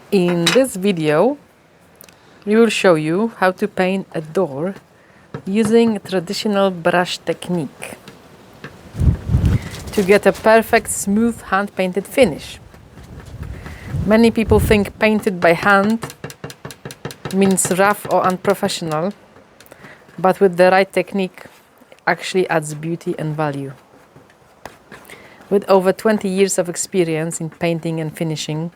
In this video, we will show you how to paint a door using traditional brush technique to get a perfect, smooth, hand-painted finish. Many people think painted by hand means rough or unprofessional, but with the right technique, actually adds beauty and value. With over 20 years of experience in painting and finishing,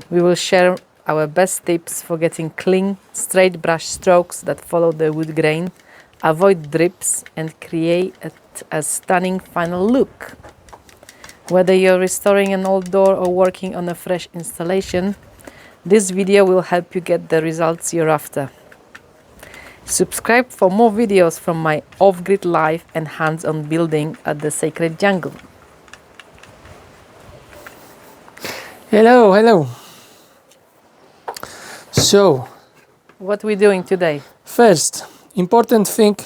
we will share our best tips for getting clean, straight brush strokes that follow the wood grain, avoid drips, and create a stunning final look. Whether you're restoring an old door or working on a fresh installation, this video will help you get the results you're after. Subscribe for more videos from my off-grid life and hands-on building at the Sacred Jungle. Hello. So, what we doing today? first, important thing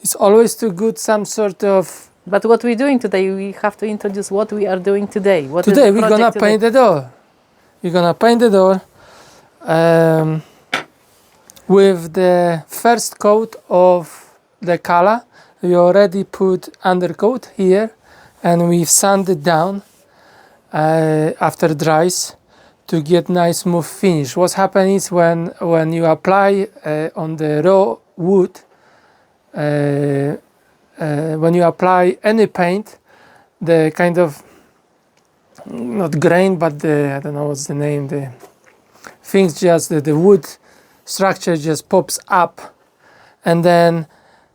is always to get some sort of... But what we're doing today, we have to introduce what we are doing today. Today we're gonna paint the door. We're gonna paint the door with the first coat of the color. We already put undercoat here and we've sanded down after dries to get nice smooth finish. What happens is when you apply on the raw wood, when you apply any paint, the kind of, not grain, but the, I don't know what's the name, the things just, the wood structure just pops up, and then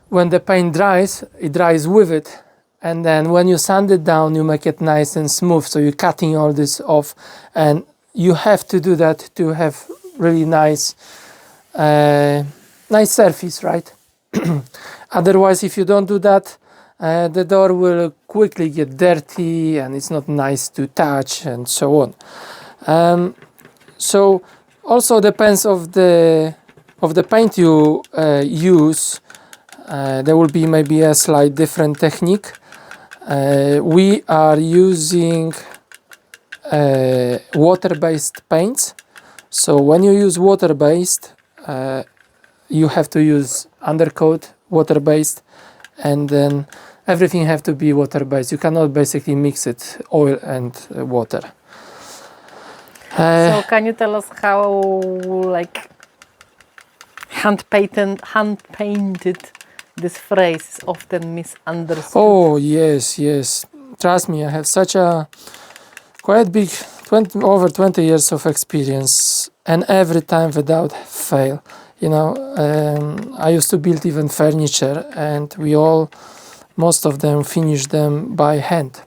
when the paint dries, it dries with it, and then when you sand it down, you make it nice and smooth, so you're cutting all this off, and you have to do that to have really nice surface, right? Otherwise, if you don't do that, the door will quickly get dirty and it's not nice to touch and so on. So also depends of the paint you use. There will be maybe a slight different technique. We are using water-based paints. So when you use water-based, you have to use undercoat water-based, and then everything have to be water-based. You cannot basically mix it, oil and water. So can you tell us how, like, hand painted this phrase is often misunderstood? Oh yes. Trust me, I have such a quite big over 20 years of experience, and every time without fail. You know, I used to build even furniture, and most of them finish them by hand,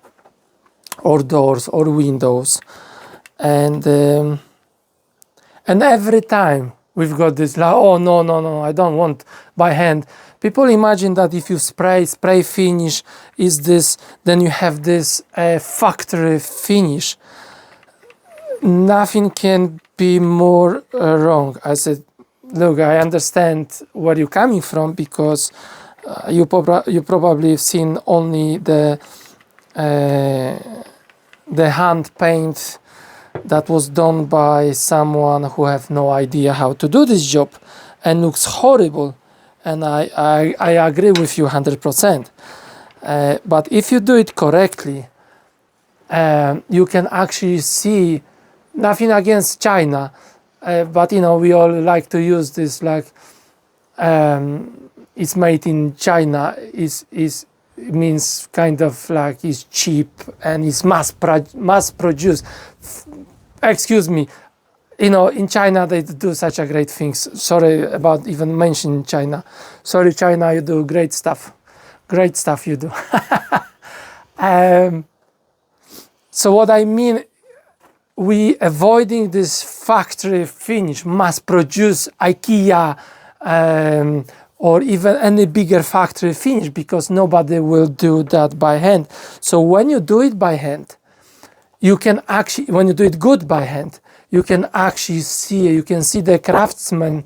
or doors or windows, and every time we've got this like, oh no, I don't want by hand. People imagine that if you spray finish is this, then you have this factory finish. Nothing can be more wrong. I said, look, I understand where you're coming from, because you probably have seen only the hand paint that was done by someone who have no idea how to do this job and looks horrible. And I agree with you 100%. But if you do it correctly, you can actually see, nothing against China, but you know, we all like to use this, like it's made in China, it means kind of like it's cheap and it's mass produced. Excuse me, you know, in China they do such a great things. Sorry about even mentioning China. Sorry, China, you do great stuff you do. So what I mean, we avoiding this factory finish, mass produce, IKEA, or even any bigger factory finish, because nobody will do that by hand. So when you do it by hand, you can actually, when you do it good by hand, you can actually see, you can see the craftsman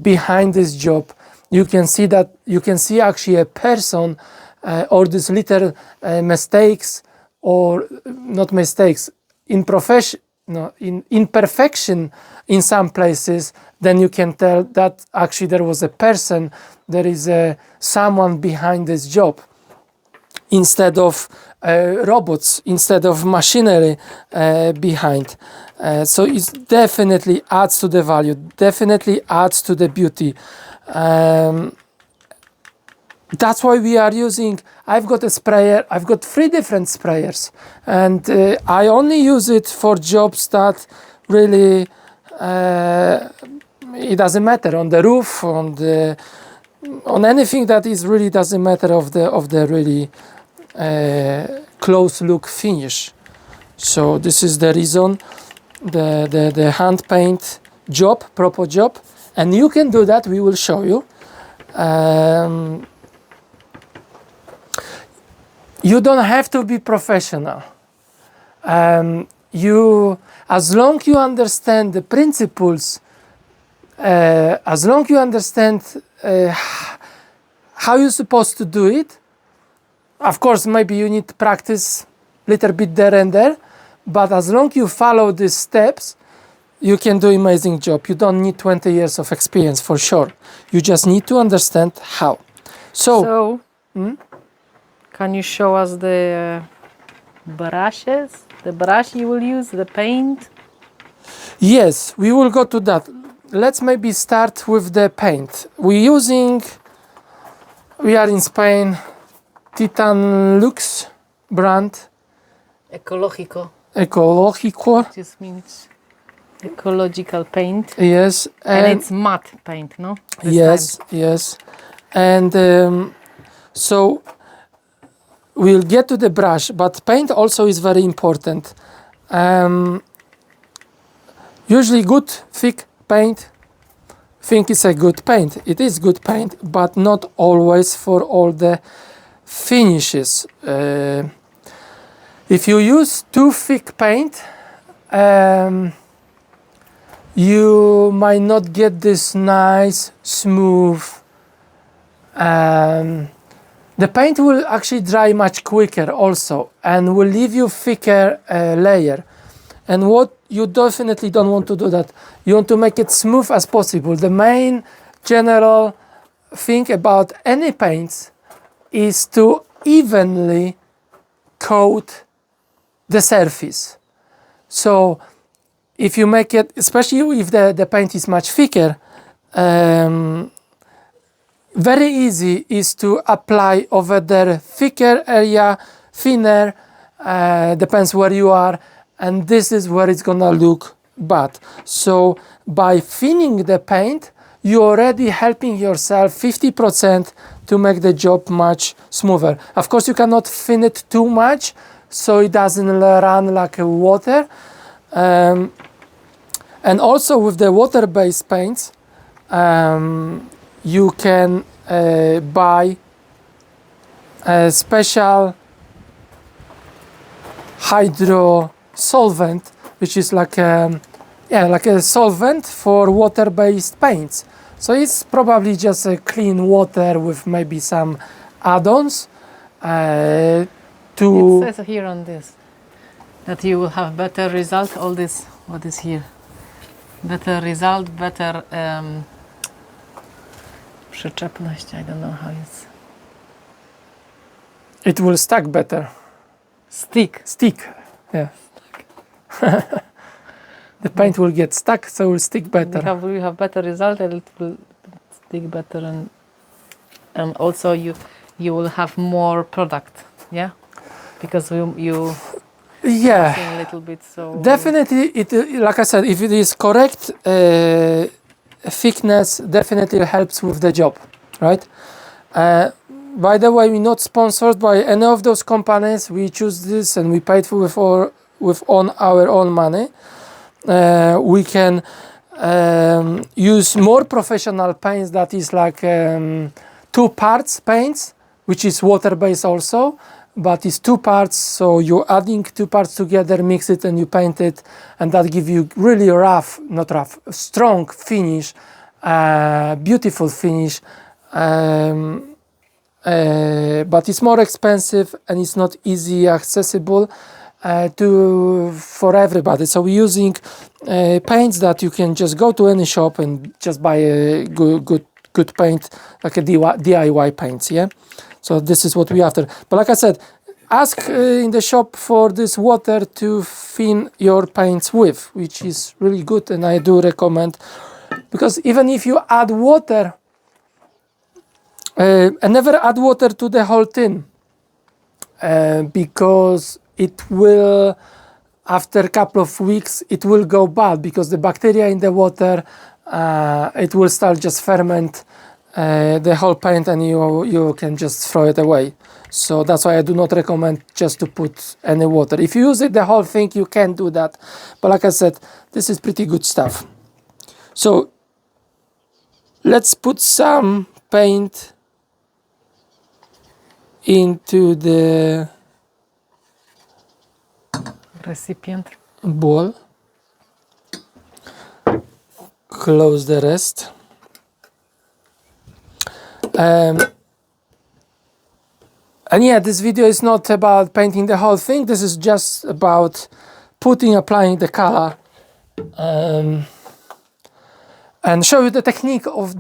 behind this job. You can see that, you can see actually a person or these little mistakes, or not mistakes, imperfection in some places, then you can tell that actually there was a person, there is someone behind this job, instead of robots, instead of machinery behind. So it definitely adds to the value, definitely adds to the beauty. That's why we are using, I've got a sprayer, I've got 3 different sprayers, and I only use it for jobs that really, it doesn't matter, on the roof, on anything that is really doesn't matter of the really close look finish. So this is the reason, the hand paint job, proper job, and you can do that, we will show you. You don't have to be professional. As long you understand the principles, as long you understand how you're supposed to do it, of course, maybe you need to practice a little bit there and there, but as long you follow these steps, you can do amazing job. You don't need 20 years of experience for sure. You just need to understand how. So can you show us the brushes? The brush you will use, the paint? Yes, we will go to that. Let's maybe start with the paint. We are in Spain, Titan Lux brand. Ecológico. Ecológico. Just means ecological paint. Yes. And it's matte paint, no? Yes, yes. And so we'll get to the brush, but paint also is very important. Usually good thick paint, think it's a good paint. It is good paint, but not always for all the finishes. If you use too thick paint, you might not get this nice, smooth. The paint will actually dry much quicker also, and will leave you thicker layer. And what you definitely don't want to do that. You want to make it smooth as possible. The main general thing about any paints is to evenly coat the surface. So if you make it, especially if the paint is much thicker, very easy is to apply over the thicker area, thinner, depends where you are, and this is where it's gonna look bad. So by thinning the paint, you're already helping yourself 50% to make the job much smoother. Of course, you cannot thin it too much, so it doesn't run like water. And also with the water-based paints, you can buy a special hydro solvent, which is like a solvent for water-based paints. So it's probably just a clean water with maybe some add-ons It says here on this that you will have better result. All this, what is here? Better result, better przyczepność. I don't know how it's. It will stack better. Stick. Yeah. The paint will get stuck, so it will stick better. We have better result, and it will stick better, and also you will have more product, yeah, because you yeah, a little bit. So definitely, it like I said, if it is correct thickness, definitely helps with the job, right? By the way, we're not sponsored by any of those companies. We choose this and we paid for with our own money. We can use more professional paints that is like 2 parts paints, which is water-based also, but it's 2 parts, so you're adding 2 parts together, mix it and you paint it, and that give you really strong finish, beautiful finish, but it's more expensive and it's not easy accessible. for everybody. So we're using paints that you can just go to any shop and just buy a good paint, like a DIY paints. Yeah. So this is what we're after. But like I said, ask in the shop for this water to thin your paints with, which is really good, and I do recommend, because even if you add water, and never add water to the whole tin, because it will, after a couple of weeks, it will go bad, because the bacteria in the water, it will start just ferment the whole paint, and you can just throw it away. So that's why I do not recommend just to put any water. If you use it the whole thing, you can do that, but like I said, this is pretty good stuff. So let's put some paint into the recipient bowl, close the rest. And yeah, this video is not about painting the whole thing. This is just about applying the color, and show you the technique of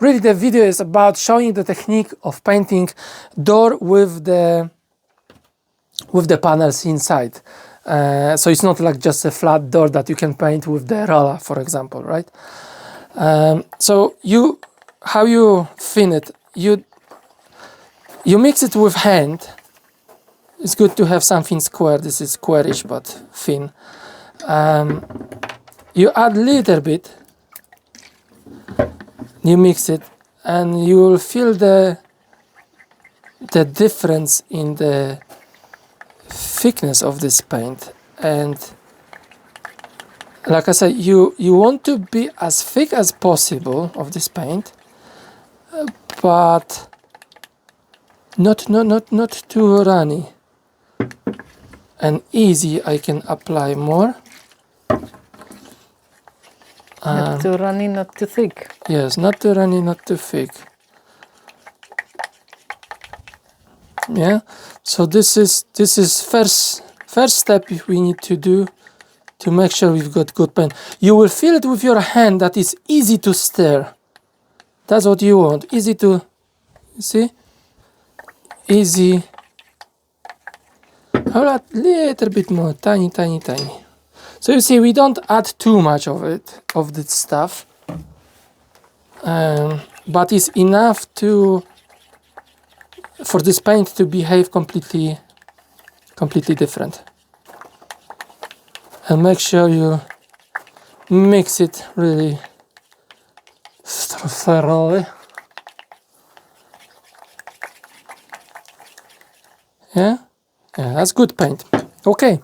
really the video is about showing the technique of painting door with the panels inside. So it's not like just a flat door that you can paint with the roller, for example, right? So how you thin it, you mix it with hand. It's good to have something square. This is squarish but thin. You add a little bit, you mix it, and you will feel the difference in the thickness of this paint. And like I said, you want to be as thick as possible of this paint, but not too runny, and easy. I can apply more. not too runny, not too thick. Yes, not too runny, not too thick. Yeah. So this is first step we need to do to make sure we've got good paint. You will feel it with your hand that it's easy to stir. That's what you want. Easy to see. Easy. A little bit more, tiny. So you see, we don't add too much of this stuff, but it's enough for this paint to behave completely different. And make sure you mix it really thoroughly. Yeah, that's good paint. Okay,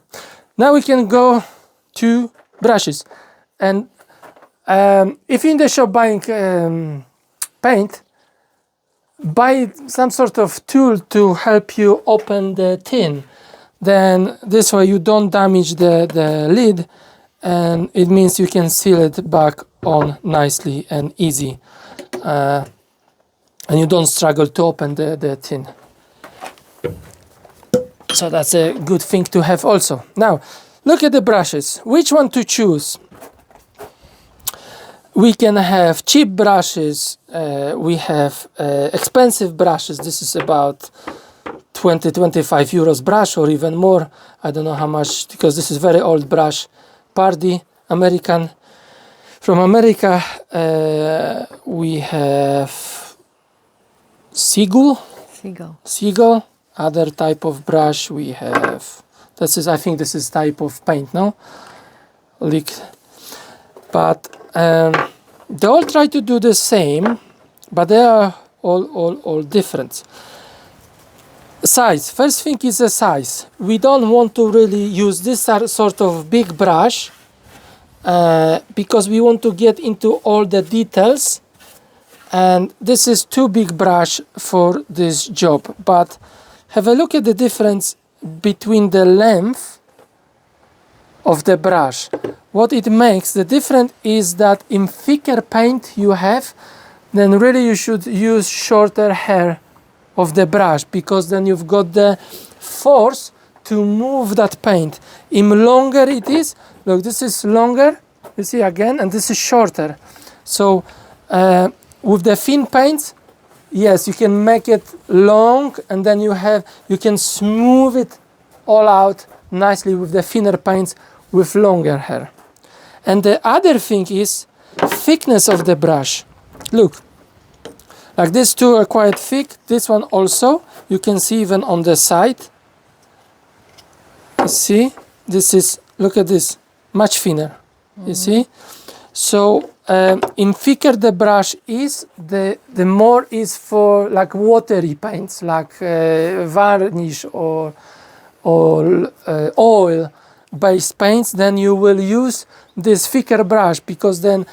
now we can go to brushes. And if you're in the shop buying paint, buy some sort of tool to help you open the tin. Then this way you don't damage the lid, and it means you can seal it back on nicely and easy, and you don't struggle to open the tin. So that's a good thing to have also. Now, look at the brushes. Which one to choose? We can have cheap brushes. We have expensive brushes. This is about 20-25 euros brush, or even more. I don't know how much, because this is very old brush. Party, American. From America, we have Seagull. Other type of brush we have. I think this is type of paint, no? But they all try to do the same, but they are all different. Size. First thing is the size. We don't want to really use this sort of big brush, because we want to get into all the details, and this is too big brush for this job. But have a look at the difference between the length of the brush. What it makes the difference is that in thicker paint you have, then really you should use shorter hair of the brush, because then you've got the force to move that paint. Im longer it is, look, this is longer, you see again, and this is shorter. So with the thin paints, yes, you can make it long, and then you can smooth it all out nicely with the thinner paints with longer hair. And the other thing is thickness of the brush. Look, like these two are quite thick. This one also, you can see even on the side. You see, this is, look at this, much thinner. You see? So in thicker the brush is, the more is for like watery paints, like varnish or oil-based paints. Then you will use this thicker brush, because then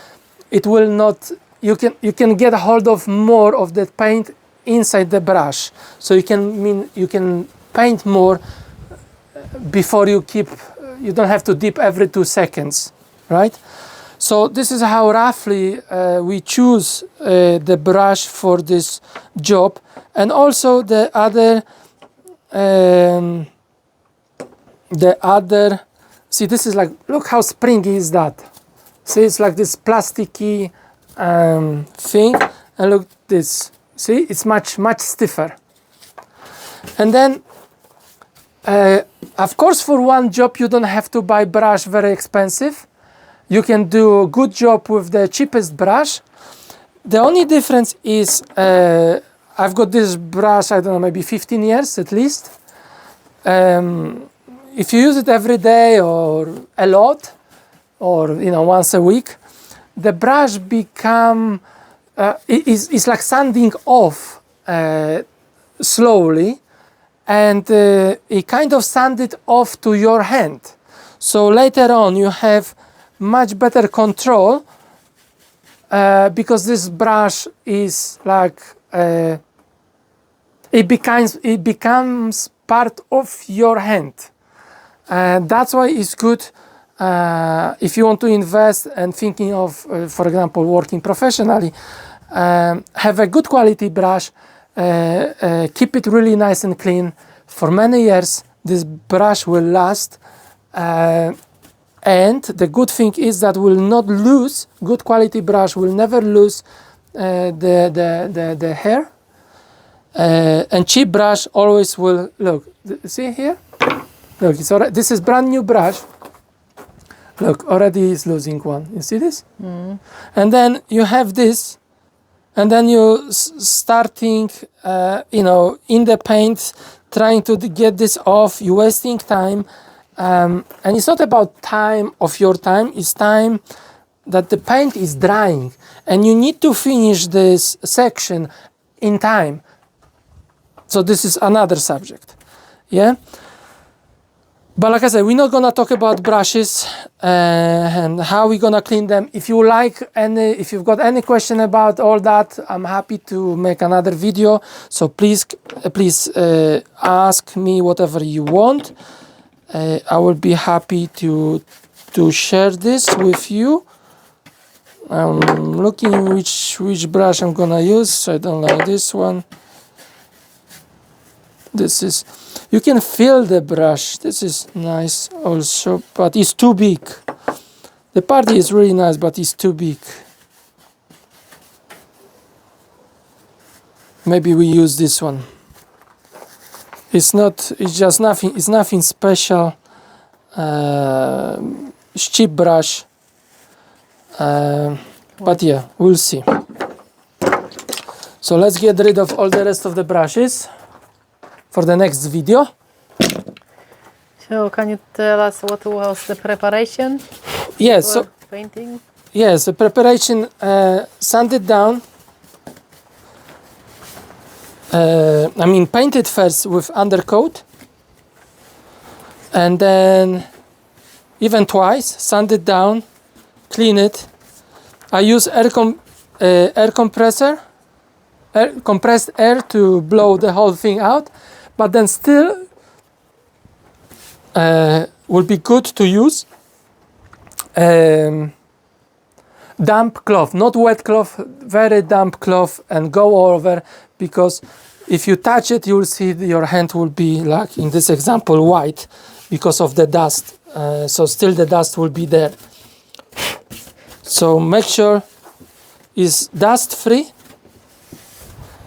it will not. You can get a hold of more of that paint inside the brush, so you can paint more before you don't have to dip every 2 seconds, right? So this is how roughly we choose the brush for this job. And also the other, see, this is like, look how springy is that. See, it's like this plasticky thing, and look this, see, it's much stiffer. And then of course, for one job you don't have to buy brush very expensive. You can do a good job with the cheapest brush. The only difference is I've got this brush, I don't know, maybe 15 years at least. If you use it every day or a lot, or once a week, the brush is like sanding off slowly, and it kind of sand it off to your hand. So later on you have much better control, because this brush is like it becomes part of your hand, and that's why it's good if you want to invest and thinking of, for example, working professionally. Have a good quality brush, keep it really nice and clean for many years. This brush will last. And the good thing is that will not lose. Good quality brush will never lose the hair. And cheap brush always will. Look, see here. Look, it's already, this is brand new brush. Look, already is losing one. You see this? And then you have this, and then you starting, in the paint, trying to get this off. You're wasting time. And it's not about time of your time, it's time that the paint is drying, and you need to finish this section in time. So this is another subject, yeah? But like I said, we're not gonna talk about brushes and how we're gonna clean them. If you've got any question about all that, I'm happy to make another video. So please ask me whatever you want. I will be happy to share this with you. I'm looking which brush I'm gonna use. I don't like this one. This is, you can feel the brush. This is nice also, but it's too big. The party is really nice, but it's too big. Maybe we use this one. It's just nothing, it's nothing special. It's cheap brush. But yeah, we'll see. So let's get rid of all the rest of the brushes for the next video. So can you tell us what was the preparation? Yes, so painting? yes, the preparation, sand it down. Paint it first with undercoat, and then even twice, sand it down, clean it. I use compressed air to blow the whole thing out, but then still would be good to use damp cloth, not wet cloth, very damp cloth, and go over, because if you touch it, you will see your hand will be, like in this example, white because of the dust. So still the dust will be there. So make sure it's dust free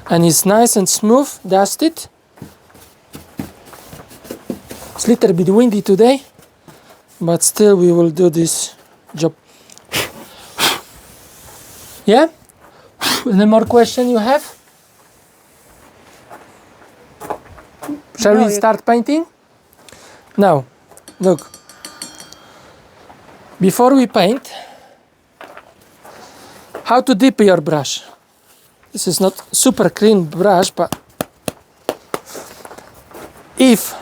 and it's nice and smooth, dusted. It's a little bit windy today, but still we will do this job. Yeah? Any more question you have? Shall we start painting? Now, look. Before we paint, how to dip your brush. This is not super clean brush, but if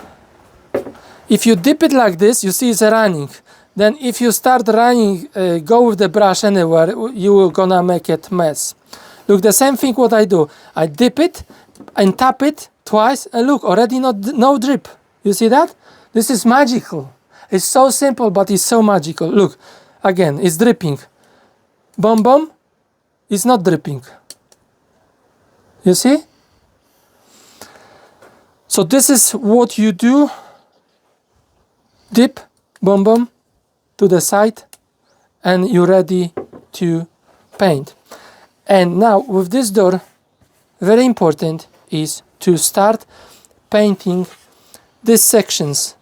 you dip it like this, you see it's running. Then if you start running, go with the brush anywhere, you will gonna make it mess. Look, the same thing what I do. I dip it and tap it twice, and look, already no drip. You see that? This is magical. It's so simple, but it's so magical. Look, again, it's dripping. Boom, boom. It's not dripping. You see? So this is what you do. Dip, boom, boom, to the side, and you're ready to paint. And now with this door, very important is to start painting these sections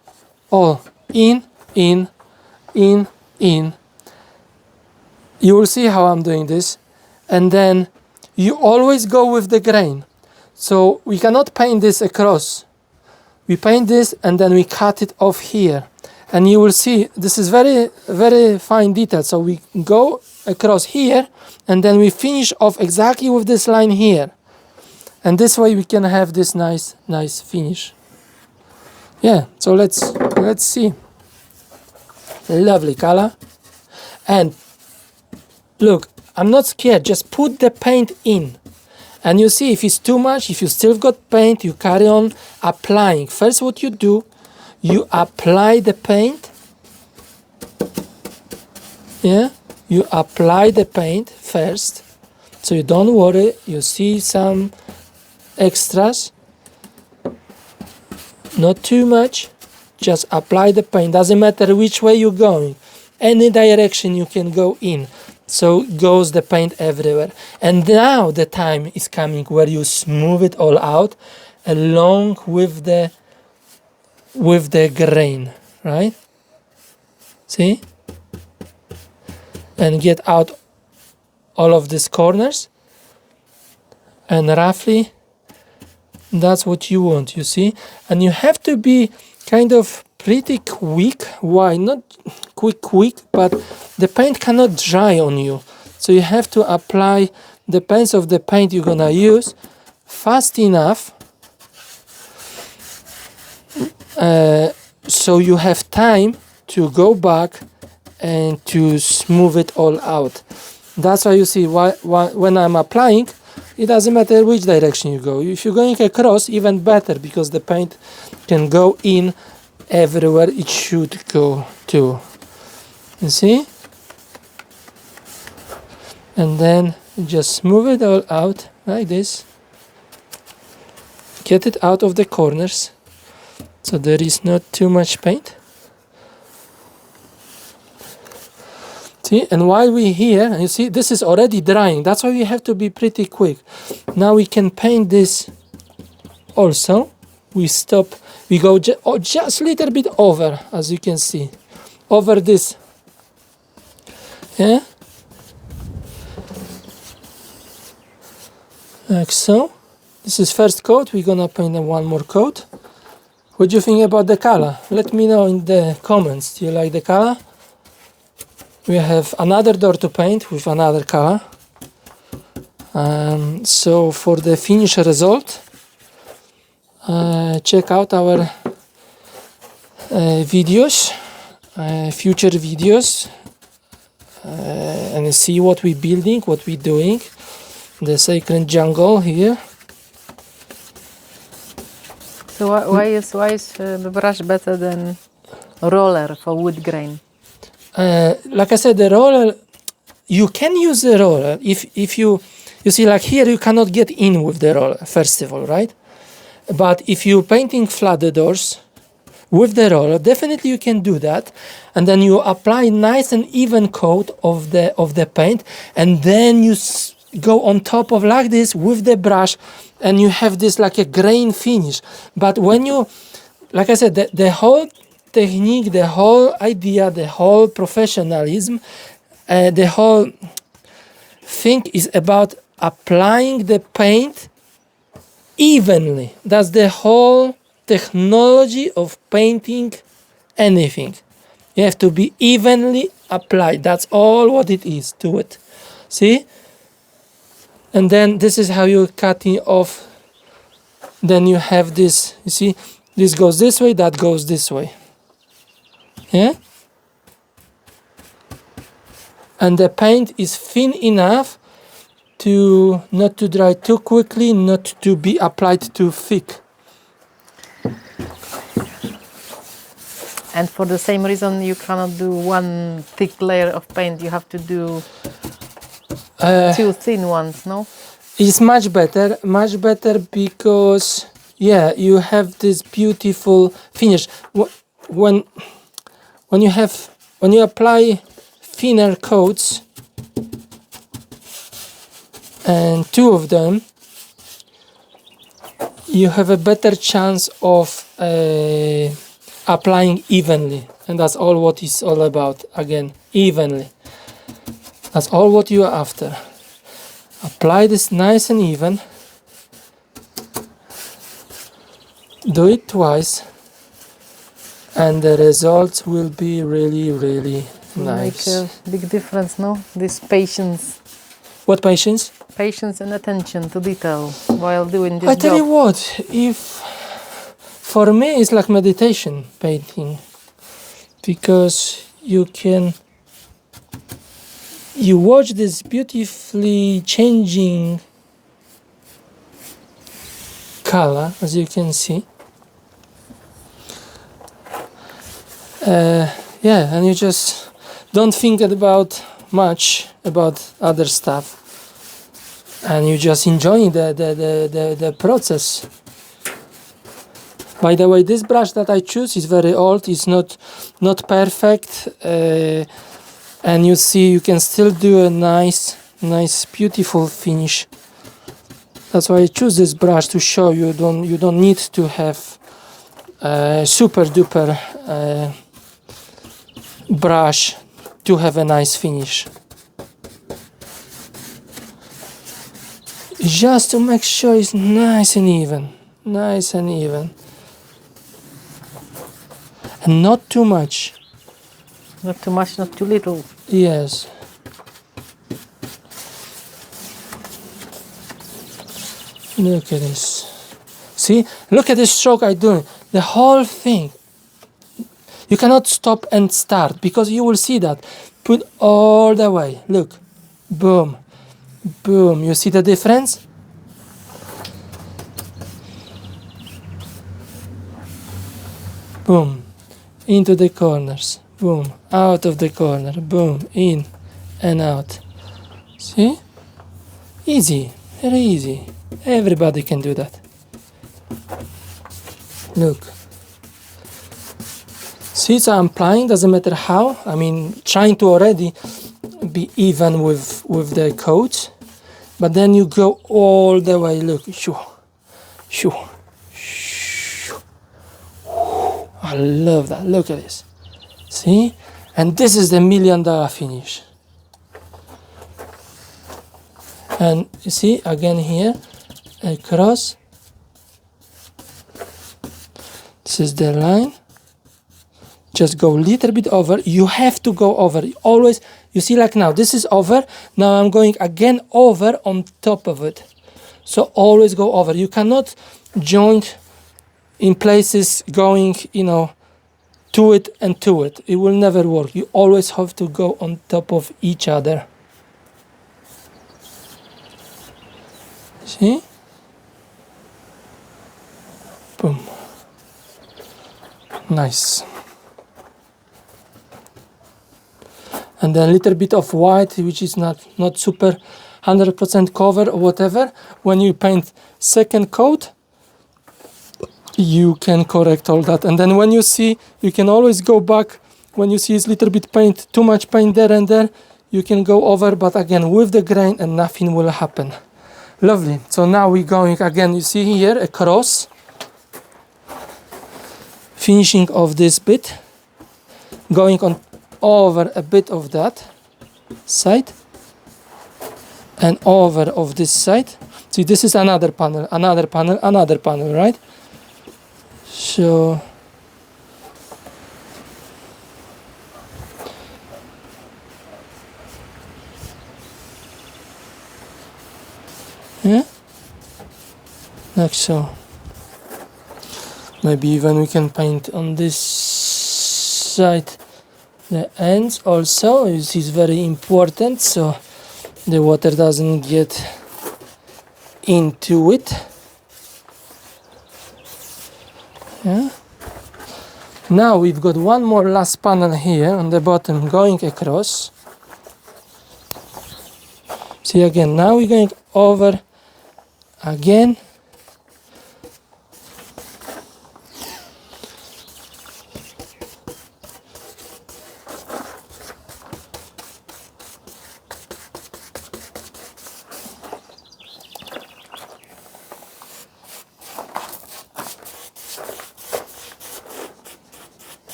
all in. You will see how I'm doing this. And then you always go with the grain. So we cannot paint this across. We paint this and then we cut it off here. And you will see this is very, very fine detail. So we go across here and then we finish off exactly with this line here. And this way we can have this nice finish. Yeah, so let's see. Lovely color. And look, I'm not scared, just put the paint in. And you see if it's too much, if you still got paint, you carry on applying. First what you do, you apply the paint. Yeah, you apply the paint first. So you don't worry, you see some extras. Not too much, just apply the paint. Doesn't matter which way you're going. Any direction you can go in. So goes the paint everywhere. And now the time is coming where you smooth it all out along with the grain, right? See? And get out all of these corners. And roughly, that's what you want, you see? And you have to be kind of pretty quick. Why? Not quick, but the paint cannot dry on you. So you have to apply, depends of the paint you're gonna use, fast enough so you have time to go back and to smooth it all out. That's why you see when I'm applying, it doesn't matter which direction you go. If you're going across, even better, because the paint can go in everywhere it should go to. You see? And then just smooth it all out like this. Get it out of the corners so there is not too much paint. See, and while we're here, you see, this is already drying. That's why we have to be pretty quick. Now we can paint this also. We stop, we go just a little bit over, as you can see, over this. Yeah? Like so. This is first coat. We're gonna paint one more coat. What do you think about the color? Let me know in the comments. Do you like the color? We have another door to paint with another color. So for the finished result, check out our videos, future videos, and see what we're building, what we're doing. The sacred jungle here. So why is the brush better than roller for wood grain? Like I said, the roller, you can use the roller if you see, like here you cannot get in with the roller, first of all, right? But if you're painting flat doors with the roller, definitely you can do that, and then you apply nice and even coat of the paint, and then you go on top of like this with the brush, and you have this like a grain finish. But when you, like I said, the whole technique, the whole idea, the whole professionalism, the whole thing is about applying the paint evenly. That's the whole technology of painting anything. You have to be evenly applied. That's all what it is to it. See? And then this is how you're cutting off. Then you have this, you see, this goes this way, that goes this way. Yeah? And the paint is thin enough to not to dry too quickly, not to be applied too thick. And for the same reason, you cannot do one thick layer of paint. You have to do two thin ones, no? It's much better because, yeah, you have this beautiful finish. When you apply thinner coats, and two of them, you have a better chance of applying evenly, and that's all what it's all about. Again, evenly. That's all what you are after. Apply this nice and even. Do it twice, and the results will be really, really nice. Make a big difference, no? This patience. What patience? Patience and attention to detail while doing this I tell job. you what, for me it's like meditation painting, because you watch this beautifully changing color, as you can see. Yeah, and you just don't think about much about other stuff, and you just enjoying the process. By the way, this brush that I choose is very old. It's not perfect, and you see you can still do a nice beautiful finish. That's why I choose this brush, to show you don't need to have super duper brush to have a nice finish. Just to make sure it's nice and even, and not too much. Not too much, not too little. Yes. Look at this. See? Look at the stroke I'm doing. The whole thing. You cannot stop and start, because you will see that. Put all the way. Look. Boom. Boom. You see the difference? Boom. Into the corners. Boom. Out of the corner. Boom. In and out. See? Easy. Very easy. Everybody can do that. Look. See, so I'm applying, doesn't matter how. I mean, trying to already be even with the coat, but then you go all the way. Look, shoo, shoo, shoo. I love that. Look at this. See, and this is the $1 million finish. And you see again here, across. This is the line. Just go a little bit over. You have to go over. Always, you see, like now, this is over. Now I'm going again over on top of it. So always go over. You cannot join in places going, to it and to it. It will never work. You always have to go on top of each other. See? Boom. Nice. And then a little bit of white, which is not super 100% cover or whatever. When you paint second coat, you can correct all that. And then when you see, you can always go back. When you see it's little bit paint, too much paint there and there, you can go over, but again with the grain, and nothing will happen. Lovely. So now we're going again, you see here across, finishing of this bit, going on over a bit of that side and over of this side. See, this is another panel, another panel, another panel, right? So yeah, like so. Maybe even we can paint on this side the ends also. This is very important, so the water doesn't get into it. Yeah. Now we've got one more last panel here on the bottom going across. See again, now we're going over again.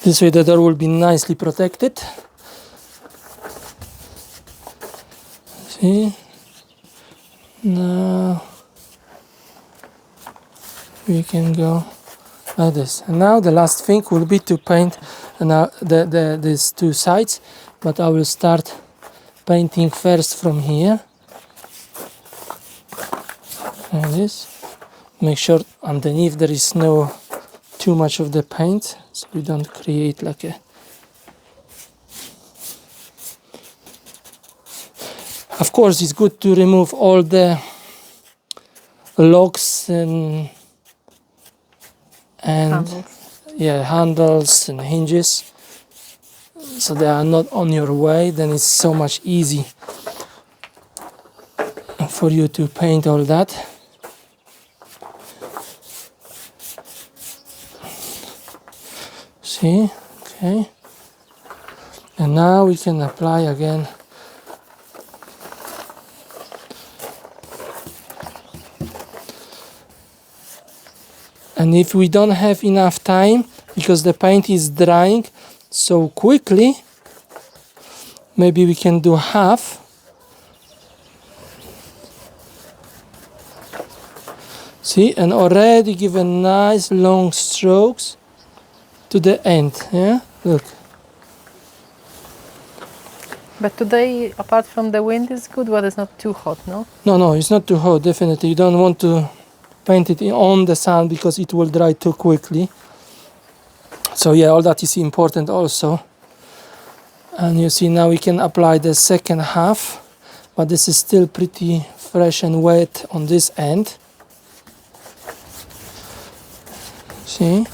This way the door will be nicely protected. See? Now we can go like this. And now the last thing will be to paint now these two sides, but I will start painting first from here. Like this. Make sure underneath there is no too much of the paint, so we don't create like a... Of course it's good to remove all the locks and Handles. yeah, handles and hinges, so they are not on your way. Then it's so much easy for you to paint all that. See, okay, and now we can apply again. And if we don't have enough time, because the paint is drying so quickly, maybe we can do half. See, and already give a nice long strokes to the end. Yeah, look. But today, apart from the wind, is good. Well, it's not too hot, no? No, it's not too hot. Definitely, you don't want to paint it on the sun because it will dry too quickly. So yeah, all that is important also. And you see now we can apply the second half, but this is still pretty fresh and wet on this end. See?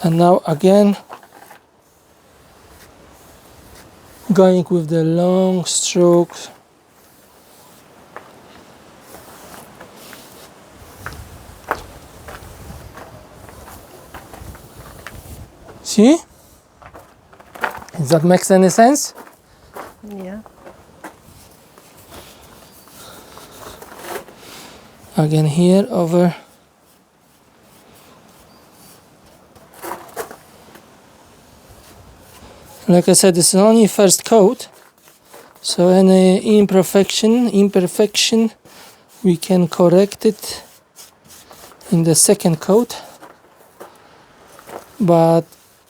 And now again going with the long strokes. See? Does that make any sense? Yeah. Again here over. Like I said, this is only first coat, so any imperfection, we can correct it in the second coat. But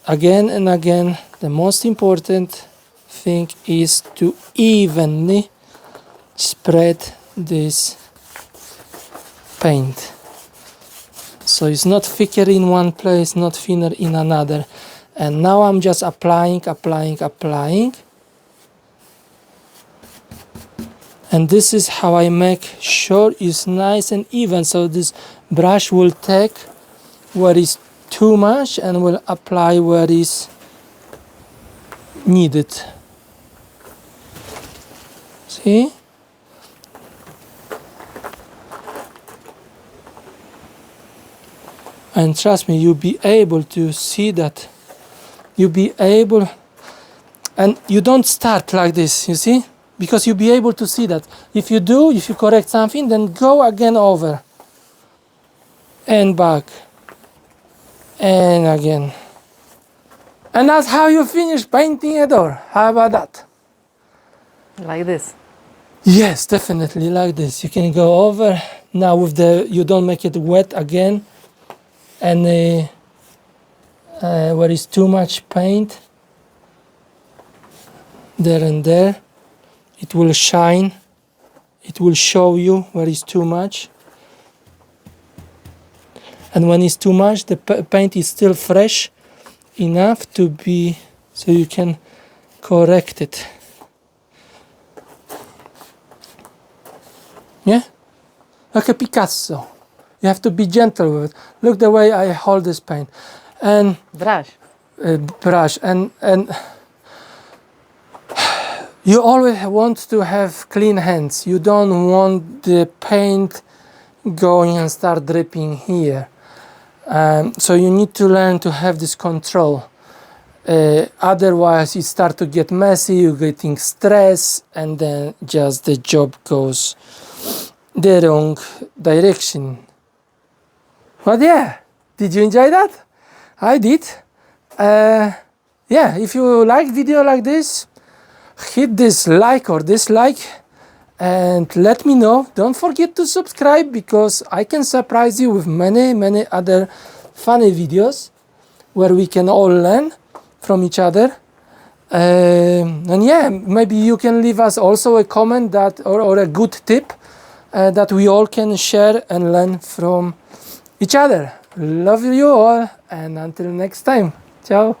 again and again, the most important thing is to evenly spread this paint. So it's not thicker in one place, not thinner in another. And now I'm just applying. And this is how I make sure it's nice and even. So this brush will take where is too much and will apply where is needed. See? And trust me, you'll be able to see that. You'll be able, and you don't start like this, you see? Because you'll be able to see that. If you correct something, then go again over. And back. And again. And that's how you finish painting a door. How about that? Like this. Yes, definitely like this. You can go over. Now with you don't make it wet again. And where is too much paint, there and there, it will shine. It will show you where is too much. And when it's too much, the paint is still fresh enough to be, so you can correct it. Yeah? Like a Picasso. You have to be gentle with it. Look the way I hold this paint. And Brush. Brush. And you always want to have clean hands. You don't want the paint going and start dripping here. So you need to learn to have this control. Otherwise, you start to get messy, you're getting stress, and then just the job goes the wrong direction. But yeah, did you enjoy that? I did. Yeah, if you like video like this, hit this like or dislike and let me know. Don't forget to subscribe, because I can surprise you with many other funny videos where we can all learn from each other. And yeah, maybe you can leave us also a comment that or a good tip that we all can share and learn from each other. Love you all, and until next time. Ciao.